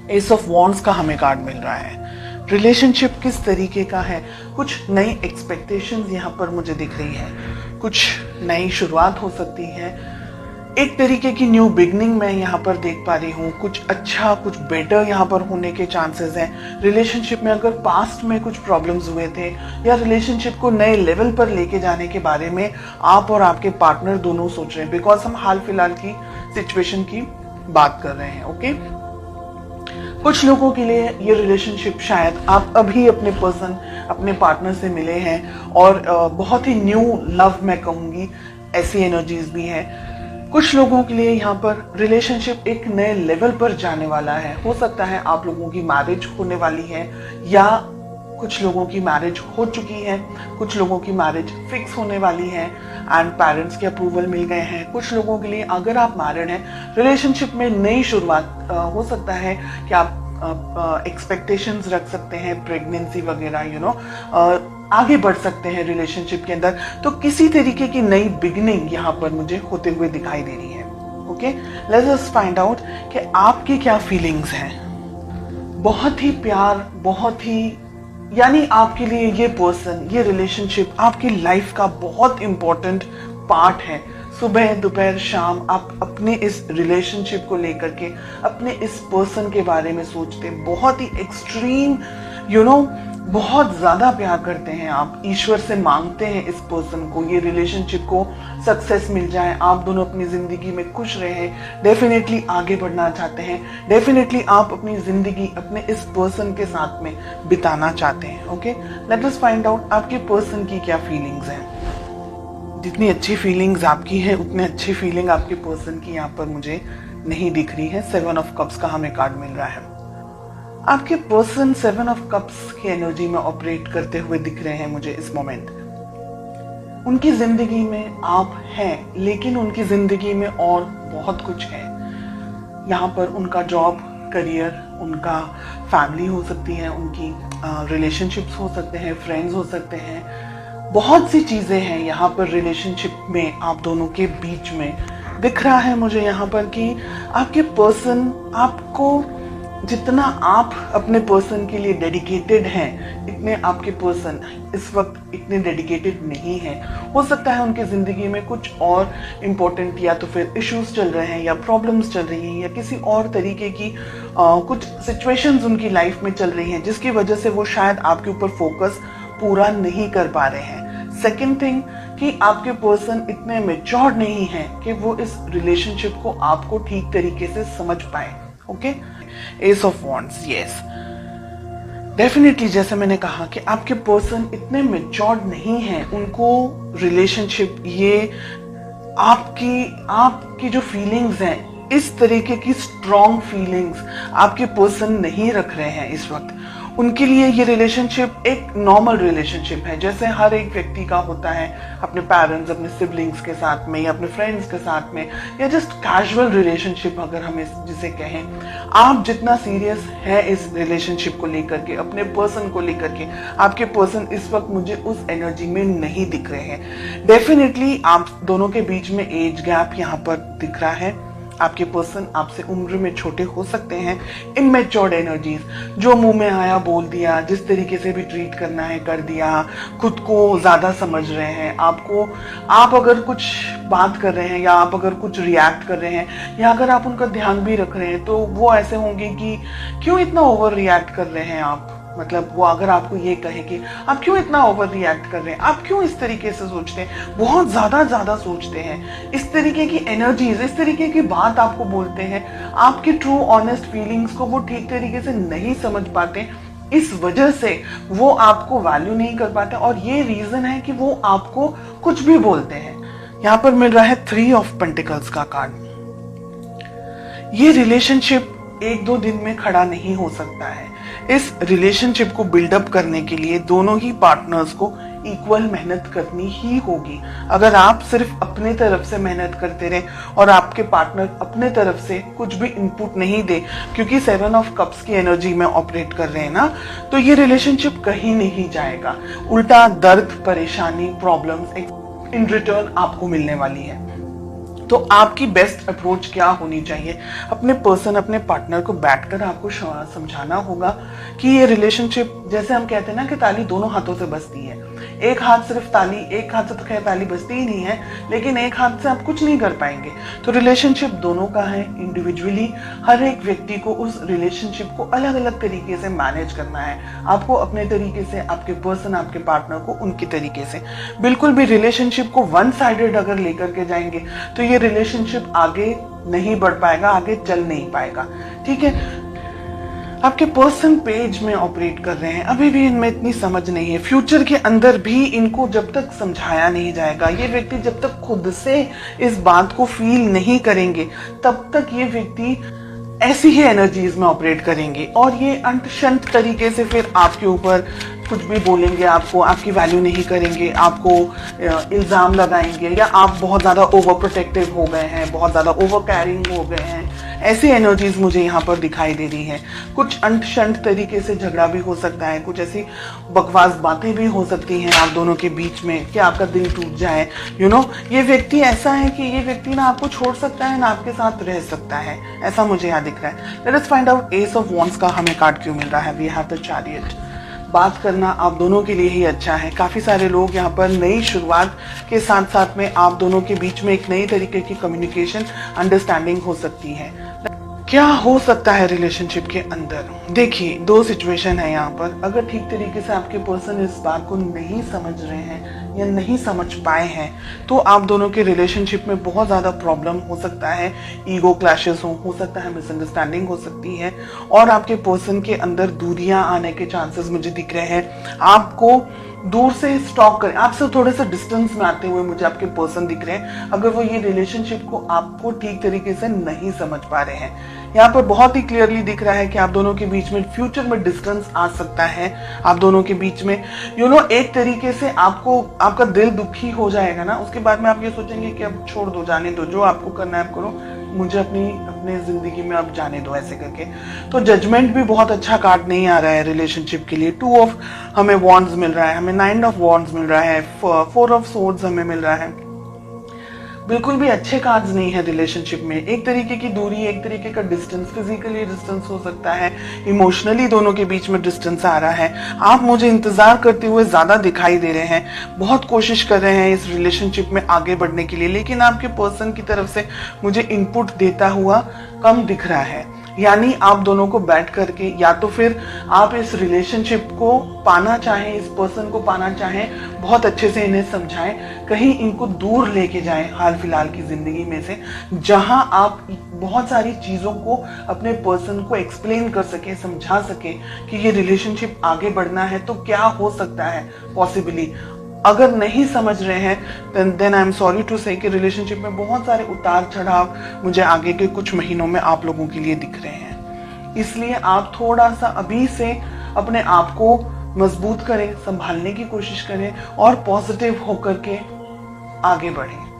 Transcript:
S of wands का हमें card मिल रहा है। रिलेशनशिप किस तरीके का है, कुछ नई एक्सपेक्टेशंस यहाँ पर मुझे दिख रही है, कुछ नई शुरुआत हो सकती है, एक तरीके की न्यू बिगनिंग मैं यहाँ पर देख पा रही हूँ, कुछ अच्छा कुछ बेटर यहाँ पर होने के चांसेस हैं। रिलेशनशिप में अगर पास्ट में कुछ प्रॉब्लम्स हुए थे या रिलेशनशिप को नए लेवल पर लेके जाने के बारे में आप और आपके पार्टनर दोनों सोच रहे हैं, बिकॉज हम हाल फिलहाल की सिचुएशन की बात कर रहे हैं। ओके, कुछ लोगों के लिए ये रिलेशनशिप शायद आप अभी अपने पर्सन अपने पार्टनर से मिले हैं और बहुत ही न्यू लव मैं कहूँगी, ऐसी एनर्जीज भी हैं। कुछ लोगों के लिए यहाँ पर रिलेशनशिप एक नए लेवल पर जाने वाला है। हो सकता है आप लोगों की मैरिज होने वाली है या कुछ लोगों की मैरिज हो चुकी है, कुछ लोगों की मैरिज फिक्स होने वाली है एंड पेरेंट्स के अप्रूवल मिल गए हैं। कुछ लोगों के लिए अगर आप मैरिड हैं, रिलेशनशिप में नई शुरुआत हो सकता है कि आप एक्सपेक्टेशंस रख सकते हैं, प्रेगनेंसी वगैरह आगे बढ़ सकते हैं रिलेशनशिप के अंदर। तो किसी तरीके की नई बिगनिंग यहाँ पर मुझे होते हुए दिखाई दे रही है। Okay, let's just find out कि आपकी क्या फीलिंग्स हैं। बहुत ही प्यार, बहुत ही यानी आपके लिए ये पर्सन, ये रिलेशनशिप आपकी लाइफ का बहुत इंपॉर्टेंट पार्ट है। सुबह दोपहर शाम आप अपने इस रिलेशनशिप को लेकर के, अपने इस पर्सन के बारे में सोचते, बहुत ही एक्सट्रीम बहुत ज्यादा प्यार करते हैं आप, ईश्वर से मांगते हैं इस पर्सन को, ये रिलेशनशिप को सक्सेस मिल जाए, आप दोनों अपनी जिंदगी में खुश रहें, डेफिनेटली आगे बढ़ना चाहते हैं, डेफिनेटली आप अपनी जिंदगी अपने इस पर्सन के साथ में बिताना चाहते हैं। Okay, late us find out आपके पर्सन की क्या फीलिंग्स हैं। जितनी अच्छी फीलिंग्स आपकी है उतनी अच्छी फीलिंग आपके पर्सन की यहाँ पर मुझे नहीं दिख रही है। 7 ऑफ कप्स का हमें कार्ड मिल रहा है। आपके पर्सन 7 ऑफ कप्स की एनर्जी में ऑपरेट करते हुए दिख रहे हैं मुझे इस मोमेंट। उनकी जिंदगी में आप हैं, लेकिन उनकी जिंदगी में और बहुत कुछ है। यहाँ पर उनका जॉब, करियर, उनका फैमिली हो सकती है, उनकी रिलेशनशिप्स हो सकते हैं, फ्रेंड्स हो सकते हैं, बहुत सी चीजें हैं यहाँ पर रिलेशनशिप में आप दोनों के बीच में दिख रहा है मुझे यहाँ पर कि आपके पर्सन आपको, जितना आप अपने पर्सन के लिए डेडिकेटेड हैं, इतने आपके पर्सन इस वक्त इतने डेडिकेटेड नहीं हैं। हो सकता है उनकी जिंदगी में कुछ और इम्पोर्टेंट या तो फिर इश्यूज चल रहे हैं या प्रॉब्लम्स चल रही हैं या किसी और तरीके की कुछ सिचुएशंस उनकी लाइफ में चल रही हैं, जिसकी वजह से वो शायद आपके ऊपर फोकस पूरा नहीं कर पा रहे हैं। सेकेंड थिंग कि आपके पर्सन इतने मैच्योर नहीं है कि वो इस रिलेशनशिप को आपको ठीक तरीके से समझ पाए। Okay, S of wands, yes, definitely जैसे मैंने कहा कि आपके पर्सन इतने मैच्योर नहीं है, उनको रिलेशनशिप, ये आपकी जो फीलिंग्स हैं, इस तरीके की स्ट्रॉन्ग फीलिंग्स आपके पर्सन नहीं रख रहे हैं इस वक्त। उनके लिए ये रिलेशनशिप एक नॉर्मल रिलेशनशिप है, जैसे हर एक व्यक्ति का होता है अपने पेरेंट्स, अपने सिबलिंग्स के साथ में या अपने फ्रेंड्स के साथ में, या जस्ट कैजुअल रिलेशनशिप अगर हम जिसे कहें। आप जितना सीरियस है इस रिलेशनशिप को लेकर के, अपने पर्सन को लेकर के, आपके पर्सन इस वक्त मुझे उस एनर्जी में नहीं दिख रहे हैं। डेफिनेटली आप दोनों के बीच में एज गैप यहाँ पर दिख रहा है। आपके पर्सन आपसे उम्र में छोटे हो सकते हैं। इमैच्योर्ड एनर्जीज, जो मुंह में आया बोल दिया, जिस तरीके से भी ट्रीट करना है कर दिया, खुद को ज्यादा समझ रहे हैं। आप अगर कुछ बात कर रहे हैं या आप अगर कुछ रिएक्ट कर रहे हैं या अगर आप उनका ध्यान भी रख रहे हैं तो वो ऐसे होंगे कि क्यों इतना ओवर रिएक्ट कर रहे हैं आप। मतलब वो अगर आपको ये कहे कि आप क्यों इतना ओवर रिएक्ट कर रहे हैं, आप क्यों इस तरीके से सोचते हैं, बहुत ज्यादा सोचते हैं, इस तरीके की एनर्जीज, इस तरीके की बात आपको बोलते हैं, आपकी ट्रू ऑनेस्ट फीलिंग्स को वो ठीक तरीके से नहीं समझ पाते, इस वजह से वो आपको वैल्यू नहीं कर पाते और ये रीजन है कि वो आपको कुछ भी बोलते हैं। यहाँ पर मिल रहा है 3 ऑफ पेंटिकल्स का कार्ड। ये रिलेशनशिप 1-2 दिन में खड़ा नहीं हो सकता है। इस रिलेशनशिप को बिल्डअप करने के लिए दोनों ही पार्टनर्स को इक्वल मेहनत करनी ही होगी। अगर आप सिर्फ अपने तरफ से मेहनत करते रहे और आपके पार्टनर अपने तरफ से कुछ भी इनपुट नहीं दे, क्योंकि 7 ऑफ कप्स की एनर्जी में ऑपरेट कर रहे हैं ना, तो ये रिलेशनशिप कहीं नहीं जाएगा। उल्टा दर्द, परेशानी, प्रॉब्लम्स इन रिटर्न आपको मिलने वाली है। तो आपकी बेस्ट अप्रोच क्या होनी चाहिए? अपने पर्सन, अपने पार्टनर को बैठकर आपको समझाना होगा कि ये रिलेशनशिप, जैसे हम कहते हैं ना कि ताली दोनों हाथों से बजती है। एक हाथ सिर्फ ताली, एक हाथ से तो खैर ताली बजती ही नहीं है, लेकिन एक हाथ से आप कुछ नहीं कर पाएंगे। तो रिलेशनशिप दोनों का है। इंडिविजुअली हर एक व्यक्ति को उस रिलेशनशिप को अलग अलग तरीके से मैनेज करना है। आपको अपने तरीके से, आपके पर्सन, आपके पार्टनर को उनके तरीके से। बिल्कुल भी रिलेशनशिप को वन साइडेड अगर लेकर के जाएंगे तो ये रिलेशनशिप आगे नहीं बढ़ पाएगा, आगे चल नहीं पाएगा। ठीक है, आपके पर्सन पेज में ऑपरेट कर रहे हैं, अभी भी इनमें इतनी समझ नहीं है। फ्यूचर के अंदर भी इनको जब तक समझाया नहीं जाएगा, ये व्यक्ति जब तक खुद से इस बात को फील नहीं करेंगे, तब तक ये व्यक्ति ऐसी ही एनर्जीज में ऑपरेट करेंगे और ये अंत शंत तरीके से फिर आपके ऊपर कुछ भी बोलेंगे, आपको, आपकी वैल्यू नहीं करेंगे, आपको इल्जाम लगाएंगे, या आप बहुत ज्यादा ओवर प्रोटेक्टिव हो गए हैं, बहुत ज्यादा ओवर कैरिंग हो गए हैं। ऐसी एनर्जीज मुझे यहाँ पर दिखाई दे रही हैं। कुछ अंत शंत तरीके से झगड़ा भी हो सकता है, कुछ ऐसी बकवास बातें भी हो सकती हैं आप दोनों के बीच में कि आपका दिल टूट जाए। ये व्यक्ति ऐसा है कि ये व्यक्ति ना आपको छोड़ सकता है ना आपके साथ रह सकता है, ऐसा मुझे यहाँ दिख रहा है। Let us find out ace of wands का हमें कार्ड क्यों मिल रहा है। We have the chariot. बात करना आप दोनों के लिए ही अच्छा है। काफी सारे लोग यहाँ पर नई शुरुआत के साथ साथ में आप दोनों के बीच में एक नई तरीके की कम्युनिकेशन, अंडरस्टैंडिंग हो सकती है। क्या हो सकता है रिलेशनशिप के अंदर? देखिए, दो सिचुएशन है यहाँ पर। अगर ठीक तरीके से आपके पर्सन इस बात को नहीं समझ रहे हैं या नहीं समझ पाए हैं, तो आप दोनों के रिलेशनशिप में बहुत ज्यादा प्रॉब्लम हो सकता है। ईगो क्लैशेस हो सकता है, मिसअंडरस्टैंडिंग हो सकती है और आपके पर्सन के अंदर दूरियां आने के चांसेस मुझे दिख रहे हैं। आपको दूर से स्टॉक करें, आपसे थोड़े से डिस्टेंस में आते हुए मुझे आपके पर्सन दिख रहे हैं, अगर वो ये रिलेशनशिप को आपको ठीक तरीके से नहीं समझ पा रहे हैं। यहाँ पर बहुत ही क्लियरली दिख रहा है कि आप दोनों के बीच में फ्यूचर में डिस्टेंस आ सकता है। आप दोनों के बीच में एक तरीके से आपका दिल दुखी हो जाएगा ना, उसके बाद में आप ये सोचेंगे कि अब छोड़ दो, जाने दो, जो आपको करना है आप करो, मुझे अपनी जिंदगी में अब जाने दो, ऐसे करके। तो जजमेंट भी बहुत अच्छा कार्ड नहीं आ रहा है रिलेशनशिप के लिए। 2 ऑफ हमें वॉन्ड्स मिल रहा है, हमें 9 ऑफ वॉन्ड्स मिल रहा है, 4 ऑफ सोर्ड्स हमें मिल रहा है। बिल्कुल भी अच्छे कार्ड्स नहीं है रिलेशनशिप में। एक तरीके की दूरी, एक तरीके का डिस्टेंस, फिजिकली डिस्टेंस हो सकता है, इमोशनली दोनों के बीच में डिस्टेंस आ रहा है। आप मुझे इंतजार करते हुए ज्यादा दिखाई दे रहे हैं, बहुत कोशिश कर रहे हैं इस रिलेशनशिप में आगे बढ़ने के लिए, लेकिन आपके पर्सन की तरफ से मुझे इनपुट देता हुआ कम दिख रहा है। यानी आप दोनों को बैठ करके, या तो फिर आप इस रिलेशनशिप को पाना चाहें, इस पर्सन को पाना चाहें, बहुत अच्छे से इन्हें समझाएं, कहीं इनको दूर लेके जाएं हाल फिलहाल की जिंदगी में से, जहां आप बहुत सारी चीजों को अपने पर्सन को एक्सप्लेन कर सके, समझा सके कि ये रिलेशनशिप आगे बढ़ना है तो क्या हो सकता है पॉसिबली। अगर नहीं समझ रहे हैं then I am sorry to say कि रिलेशनशिप में बहुत सारे उतार चढ़ाव मुझे आगे के कुछ महीनों में आप लोगों के लिए दिख रहे हैं। इसलिए आप थोड़ा सा अभी से अपने आप को मजबूत करें, संभालने की कोशिश करें और पॉजिटिव होकर के आगे बढ़ें।